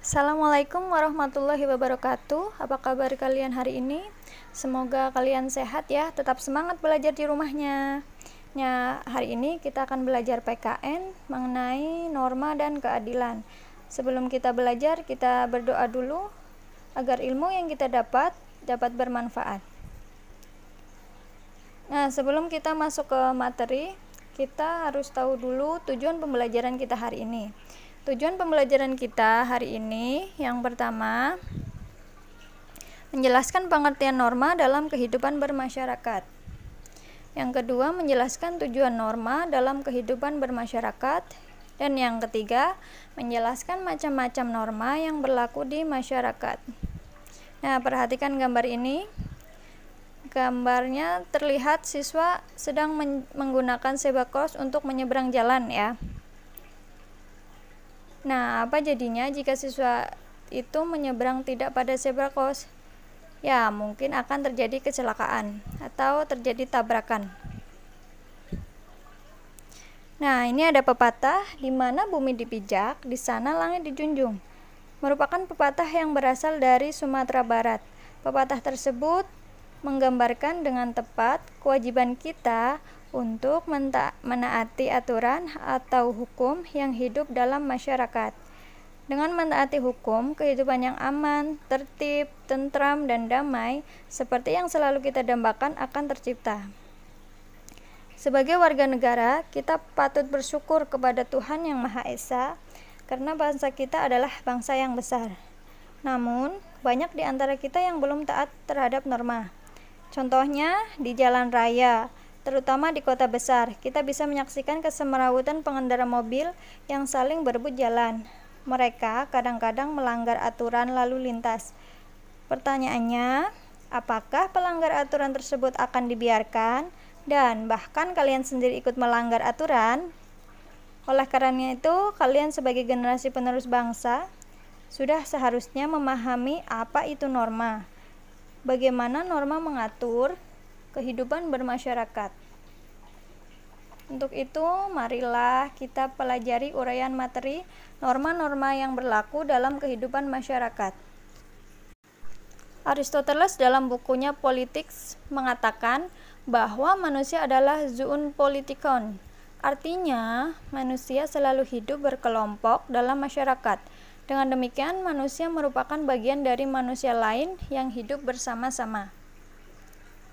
Assalamualaikum warahmatullahi wabarakatuh. Apa kabar kalian hari ini? Semoga kalian sehat ya, tetap semangat belajar di rumahnya. Hari ini kita akan belajar PKN mengenai norma dan keadilan. Sebelum kita belajar, kita berdoa dulu agar ilmu yang kita dapat bermanfaat. Sebelum kita masuk ke materi, kita harus tahu dulu tujuan pembelajaran kita hari ini. Tujuan pembelajaran kita hari ini yang pertama, menjelaskan pengertian norma dalam kehidupan bermasyarakat. Yang kedua, menjelaskan tujuan norma dalam kehidupan bermasyarakat. Dan yang ketiga, menjelaskan macam-macam norma yang berlaku di masyarakat. Perhatikan gambar ini. Gambarnya terlihat siswa sedang menggunakan zebra cross untuk menyeberang jalan ya. Apa jadinya jika siswa itu menyeberang tidak pada zebra cross? Ya, mungkin akan terjadi kecelakaan atau terjadi tabrakan. Ini ada pepatah, di mana bumi dipijak, di sana langit dijunjung. Merupakan pepatah yang berasal dari Sumatera Barat. Pepatah tersebut menggambarkan dengan tepat kewajiban kita untuk menaati aturan atau hukum yang hidup dalam masyarakat. Dengan menaati hukum, kehidupan yang aman, tertib, tentram, dan damai seperti yang selalu kita dambakan akan tercipta. Sebagai warga negara, kita patut bersyukur kepada Tuhan Yang Maha Esa karena bangsa kita adalah bangsa yang besar. Namun, banyak di antara kita yang belum taat terhadap norma. Contohnya, di jalan raya, terutama di kota besar, kita bisa menyaksikan kesemrawutan pengendara mobil yang saling berebut jalan. Mereka kadang-kadang melanggar aturan lalu lintas. Pertanyaannya, apakah pelanggar aturan tersebut akan dibiarkan? Dan bahkan kalian sendiri ikut melanggar aturan? Oleh karena itu, kalian sebagai generasi penerus bangsa, sudah seharusnya memahami apa itu norma. Bagaimana norma mengatur kehidupan bermasyarakat. Untuk itu, marilah kita pelajari uraian materi norma-norma yang berlaku dalam kehidupan masyarakat. Aristoteles dalam bukunya Politics mengatakan bahwa manusia adalah zoon politikon. Artinya, manusia selalu hidup berkelompok dalam masyarakat. Dengan demikian, manusia merupakan bagian dari manusia lain yang hidup bersama-sama.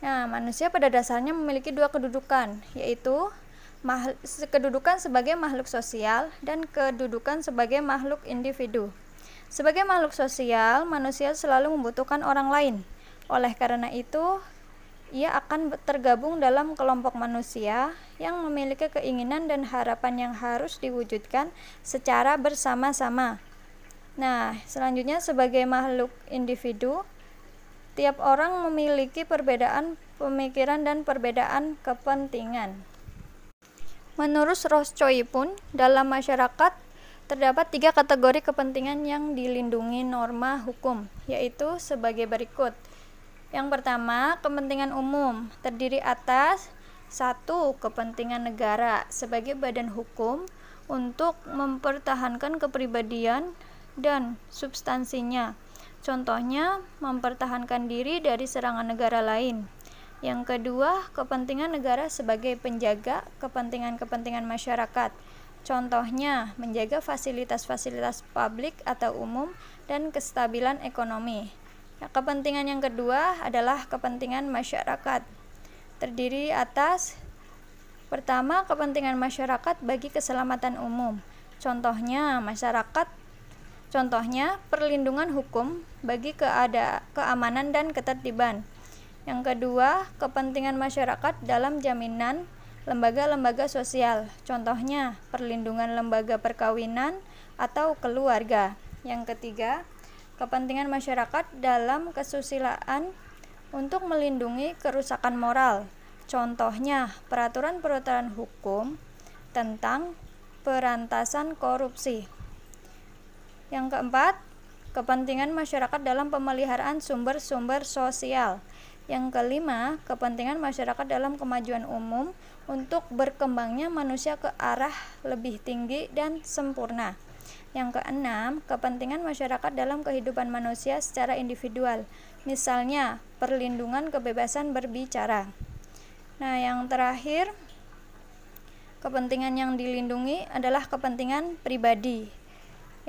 Manusia pada dasarnya memiliki dua kedudukan, yaitu kedudukan sebagai makhluk sosial dan kedudukan sebagai makhluk individu. Sebagai makhluk sosial, manusia selalu membutuhkan orang lain. Oleh karena itu, ia akan tergabung dalam kelompok manusia yang memiliki keinginan dan harapan yang harus diwujudkan secara bersama-sama. Selanjutnya sebagai makhluk individu, tiap orang memiliki perbedaan pemikiran dan perbedaan kepentingan. Menurut Ross Choi pun, dalam masyarakat terdapat 3 kategori kepentingan yang dilindungi norma hukum, yaitu sebagai berikut. Yang pertama, kepentingan umum, terdiri atas 1. Kepentingan negara sebagai badan hukum untuk mempertahankan kepribadian dan substansinya. Contohnya, mempertahankan diri dari serangan negara lain. Yang kedua, kepentingan negara sebagai penjaga kepentingan-kepentingan masyarakat. Contohnya, menjaga fasilitas-fasilitas publik atau umum dan kestabilan ekonomi. Kepentingan yang kedua adalah kepentingan masyarakat. Terdiri atas pertama, kepentingan masyarakat bagi keselamatan umum. Contohnya, perlindungan hukum bagi keamanan dan ketertiban. Yang kedua, kepentingan masyarakat dalam jaminan lembaga-lembaga sosial. Contohnya, perlindungan lembaga perkawinan atau keluarga. Yang ketiga, kepentingan masyarakat dalam kesusilaan untuk melindungi kerusakan moral. Contohnya, peraturan-peraturan hukum tentang perantasan korupsi. Yang keempat, kepentingan masyarakat dalam pemeliharaan sumber-sumber sosial. Yang kelima, kepentingan masyarakat dalam kemajuan umum untuk berkembangnya manusia ke arah lebih tinggi dan sempurna. Yang keenam, kepentingan masyarakat dalam kehidupan manusia secara individual, misalnya perlindungan kebebasan berbicara. Nah, yang terakhir, kepentingan yang dilindungi adalah kepentingan pribadi.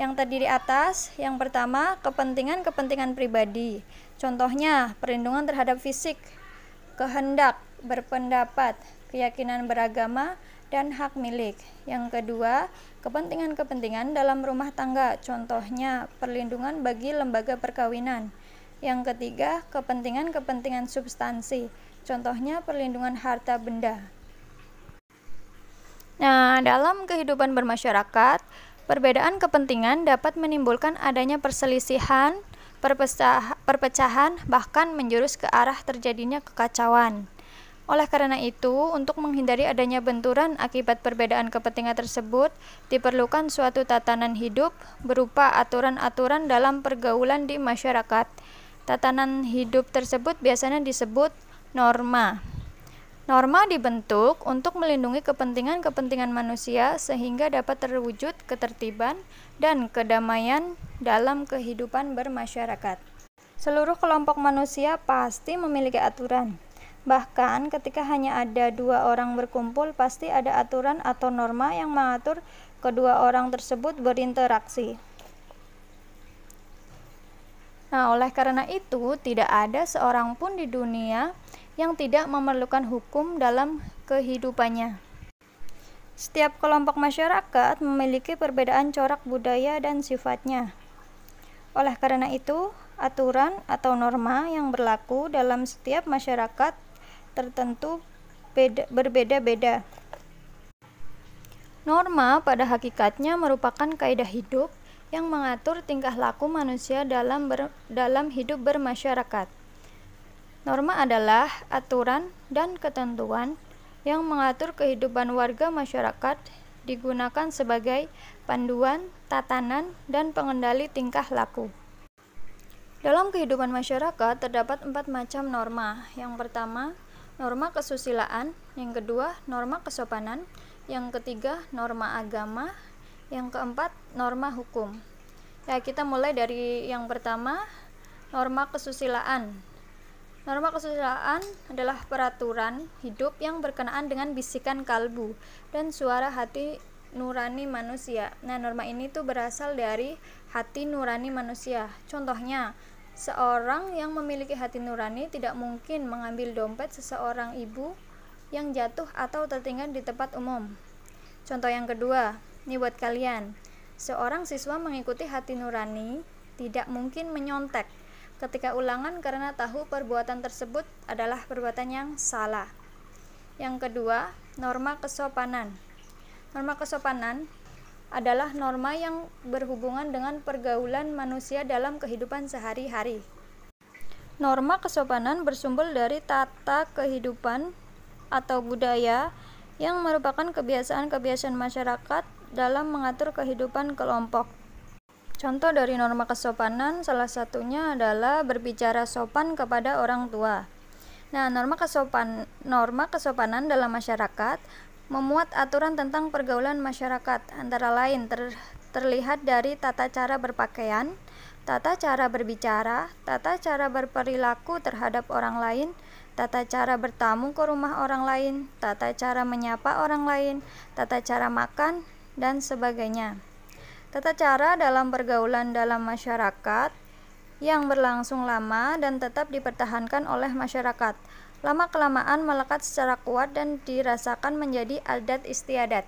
Yang terdiri atas, yang pertama, kepentingan pribadi. Contohnya, perlindungan terhadap fisik, kehendak berpendapat, keyakinan beragama, dan hak milik. Yang kedua, kepentingan dalam rumah tangga, contohnya perlindungan bagi lembaga perkawinan. Yang ketiga, kepentingan substansi, contohnya perlindungan harta benda. Nah, dalam kehidupan bermasyarakat, perbedaan kepentingan dapat menimbulkan adanya perselisihan, perpecahan, bahkan menjurus ke arah terjadinya kekacauan. Oleh karena itu, untuk menghindari adanya benturan akibat perbedaan kepentingan tersebut, diperlukan suatu tatanan hidup berupa aturan-aturan dalam pergaulan di masyarakat. Tatanan hidup tersebut biasanya disebut norma. Norma dibentuk untuk melindungi kepentingan manusia sehingga dapat terwujud ketertiban dan kedamaian dalam kehidupan bermasyarakat. Seluruh kelompok manusia pasti memiliki aturan. Bahkan ketika hanya ada 2 orang berkumpul, pasti ada aturan atau norma yang mengatur kedua orang tersebut berinteraksi. Nah, oleh karena itu, tidak ada seorang pun di dunia yang tidak memerlukan hukum dalam kehidupannya. Setiap kelompok masyarakat memiliki perbedaan corak budaya dan sifatnya. Oleh karena itu, aturan atau norma yang berlaku dalam setiap masyarakat tertentu berbeda-beda. Norma pada hakikatnya merupakan kaidah hidup yang mengatur tingkah laku manusia dalam hidup bermasyarakat. Norma adalah aturan dan ketentuan yang mengatur kehidupan warga masyarakat, digunakan sebagai panduan, tatanan, dan pengendali tingkah laku. Dalam kehidupan masyarakat terdapat 4 macam norma. Yang pertama, norma kesusilaan. Yang kedua, norma kesopanan. Yang ketiga, norma agama. Yang keempat, norma hukum. Ya, kita mulai dari yang pertama, norma kesusilaan. Norma kesusilaan adalah peraturan hidup yang berkenaan dengan bisikan kalbu dan suara hati nurani manusia. Nah, norma ini tuh berasal dari hati nurani manusia. Contohnya, seorang yang memiliki hati nurani tidak mungkin mengambil dompet seseorang ibu yang jatuh atau tertinggal di tempat umum. Contoh yang kedua, ini buat kalian. Seorang siswa mengikuti hati nurani tidak mungkin menyontek ketika ulangan karena tahu perbuatan tersebut adalah perbuatan yang salah. Yang kedua, norma kesopanan. Norma kesopanan adalah norma yang berhubungan dengan pergaulan manusia dalam kehidupan sehari-hari. Norma kesopanan bersumber dari tata kehidupan atau budaya yang merupakan kebiasaan-kebiasaan masyarakat dalam mengatur kehidupan kelompok. Contoh dari norma kesopanan salah satunya adalah berbicara sopan kepada orang tua. Nah, norma kesopanan dalam masyarakat memuat aturan tentang pergaulan masyarakat, antara lain terlihat dari tata cara berpakaian, tata cara berbicara, tata cara berperilaku terhadap orang lain, tata cara bertamu ke rumah orang lain, tata cara menyapa orang lain, tata cara makan, dan sebagainya. Tata cara dalam pergaulan dalam masyarakat yang berlangsung lama dan tetap dipertahankan oleh masyarakat. Lama-kelamaan melekat secara kuat dan dirasakan menjadi adat istiadat.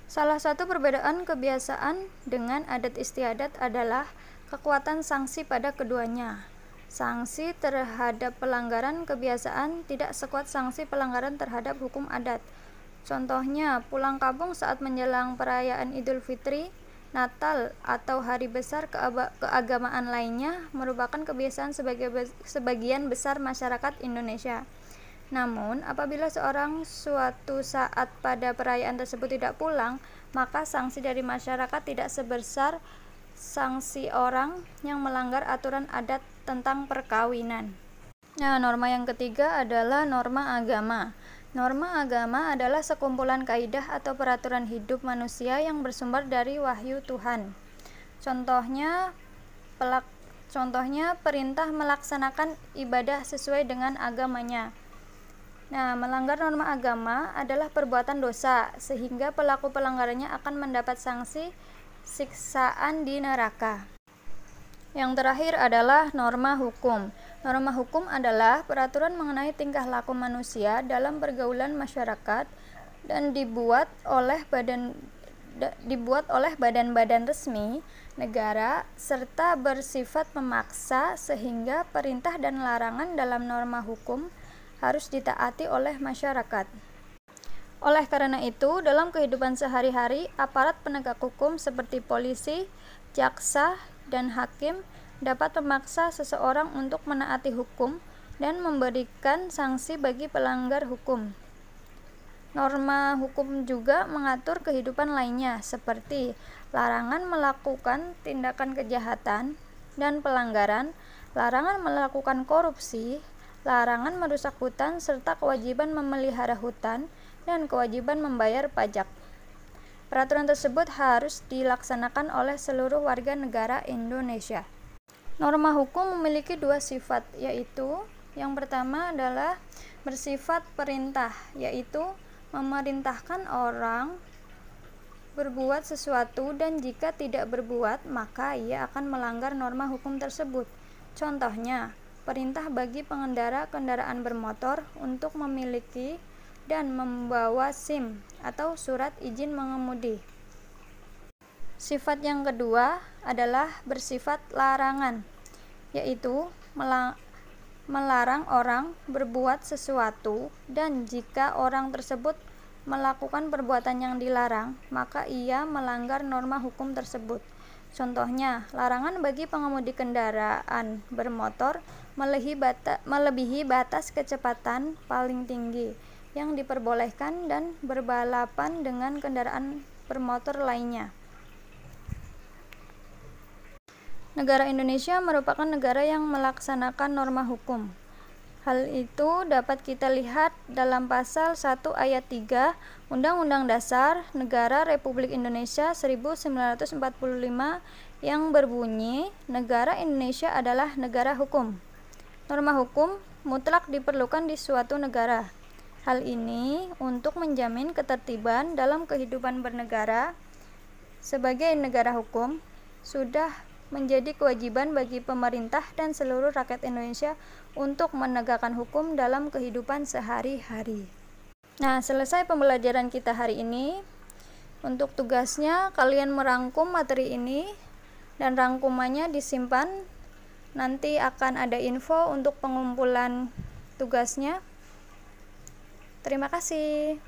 Salah satu perbedaan kebiasaan dengan adat istiadat adalah kekuatan sanksi pada keduanya. Sanksi terhadap pelanggaran kebiasaan tidak sekuat sanksi pelanggaran terhadap hukum adat. Contohnya, pulang kampung saat menjelang perayaan Idul Fitri, Natal, atau hari besar keagamaan lainnya merupakan kebiasaan sebagian besar masyarakat Indonesia. Namun, apabila seorang suatu saat pada perayaan tersebut tidak pulang, maka sanksi dari masyarakat tidak sebesar sanksi orang yang melanggar aturan adat tentang perkawinan. Nah, norma yang ketiga adalah norma agama. Norma agama adalah sekumpulan kaidah atau peraturan hidup manusia yang bersumber dari wahyu Tuhan. Contohnya perintah melaksanakan ibadah sesuai dengan agamanya. Nah, melanggar norma agama adalah perbuatan dosa, sehingga pelaku pelanggarannya akan mendapat sanksi siksaan di neraka. Yang terakhir adalah norma hukum. Norma hukum adalah peraturan mengenai tingkah laku manusia dalam pergaulan masyarakat dan dibuat oleh badan-badan resmi negara serta bersifat memaksa, sehingga perintah dan larangan dalam norma hukum harus ditaati oleh masyarakat. Oleh karena itu, dalam kehidupan sehari-hari, aparat penegak hukum seperti polisi, jaksa, dan hakim dapat memaksa seseorang untuk menaati hukum dan memberikan sanksi bagi pelanggar hukum. Norma hukum juga mengatur kehidupan lainnya, seperti larangan melakukan tindakan kejahatan dan pelanggaran, larangan melakukan korupsi, larangan merusak hutan, serta kewajiban memelihara hutan dan kewajiban membayar pajak. Peraturan tersebut harus dilaksanakan oleh seluruh warga negara Indonesia. Norma hukum memiliki dua sifat, yaitu yang pertama adalah bersifat perintah, yaitu memerintahkan orang berbuat sesuatu, dan jika tidak berbuat maka ia akan melanggar norma hukum tersebut. Contohnya, perintah bagi pengendara kendaraan bermotor untuk memiliki dan membawa SIM atau surat izin mengemudi. Sifat yang kedua adalah bersifat larangan, yaitu melarang orang berbuat sesuatu, dan jika orang tersebut melakukan perbuatan yang dilarang, maka ia melanggar norma hukum tersebut. Contohnya, larangan bagi pengemudi kendaraan bermotor melebihi batas kecepatan paling tinggi yang diperbolehkan dan berbalapan dengan kendaraan bermotor lainnya. Negara Indonesia merupakan negara yang melaksanakan norma hukum. Hal itu dapat kita lihat dalam pasal 1 ayat 3 Undang-Undang Dasar Negara Republik Indonesia 1945 yang berbunyi, negara Indonesia adalah negara hukum. Norma hukum mutlak diperlukan di suatu negara. Hal ini untuk menjamin ketertiban dalam kehidupan bernegara. Sebagai negara hukum, sudah menjadi kewajiban bagi pemerintah dan seluruh rakyat Indonesia untuk menegakkan hukum dalam kehidupan sehari-hari. Nah, selesai pembelajaran kita hari ini. Untuk tugasnya, kalian merangkum materi ini dan rangkumannya disimpan. Nanti akan ada info untuk pengumpulan tugasnya. Terima kasih.